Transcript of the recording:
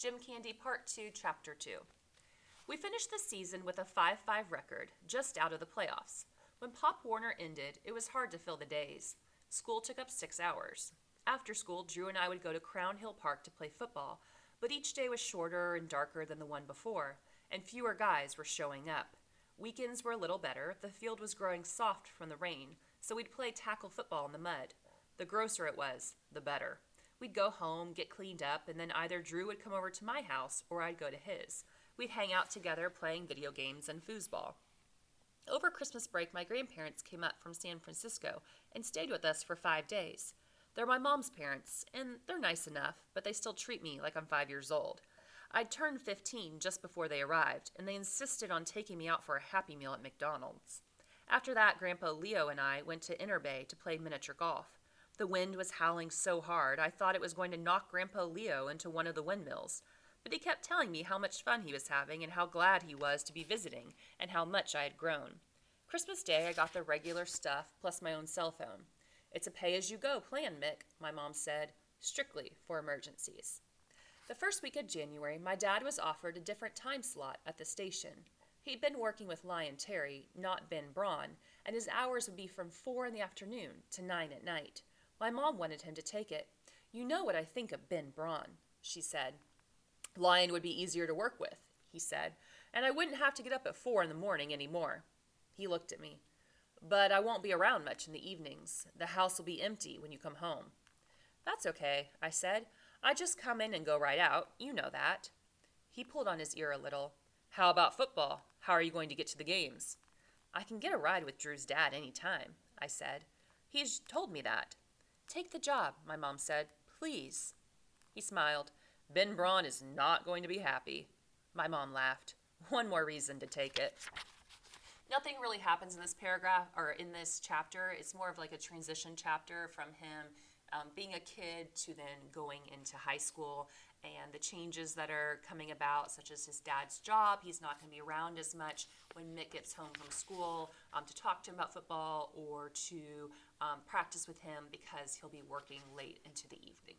Jim Candy Part 2, Chapter 2. We finished the season with a 5-5 record, just out of the playoffs. When Pop Warner ended, it was hard to fill the days. School took up 6 hours. After school, Drew and I would go to Crown Hill Park to play football, but each day was shorter and darker than the one before, and fewer guys were showing up. Weekends were a little better. The field was growing soft from the rain, so we'd play tackle football in the mud. The grosser it was, the better. We'd go home, get cleaned up, and then either Drew would come over to my house or I'd go to his. We'd hang out together playing video games and foosball. Over Christmas break, my grandparents came up from San Francisco and stayed with us for 5 days. They're my mom's parents, and they're nice enough, but they still treat me like I'm 5 years old. I'd turned 15 just before they arrived, and they insisted on taking me out for a Happy Meal at McDonald's. After that, Grandpa Leo and I went to Inner Bay to play miniature golf. The wind was howling so hard I thought it was going to knock Grandpa Leo into one of the windmills. But he kept telling me how much fun he was having and how glad he was to be visiting and how much I had grown. Christmas Day, I got the regular stuff plus my own cell phone. "It's a pay-as-you-go plan, Mick," my mom said, "strictly for emergencies." The first week of January, my dad was offered a different time slot at the station. He'd been working with Lion Terry, not Ben Braun, and his hours would be from 4 in the afternoon to 9 at night. My mom wanted him to take it. "You know what I think of Ben Braun," she said. "Lion would be easier to work with," he said, "and I wouldn't have to get up at 4 in the morning anymore." He looked at me. "But I won't be around much in the evenings. The house will be empty when you come home." "That's okay," I said. "I just come in and go right out. You know that." He pulled on his ear a little. "How about football? How are you going to get to the games?" "I can get a ride with Drew's dad any time," I said. "He's told me that." "Take the job," my mom said. "Please." He smiled. "Ben Braun is not going to be happy." My mom laughed. One more reason to take it. Nothing really happens in this paragraph or in this chapter. It's more of like a transition chapter from him being a kid to then going into high school and the changes that are coming about, such as his dad's job. He's not going to be around as much when Mick gets home from school to talk to him about football or to practice with him because he'll be working late into the evening.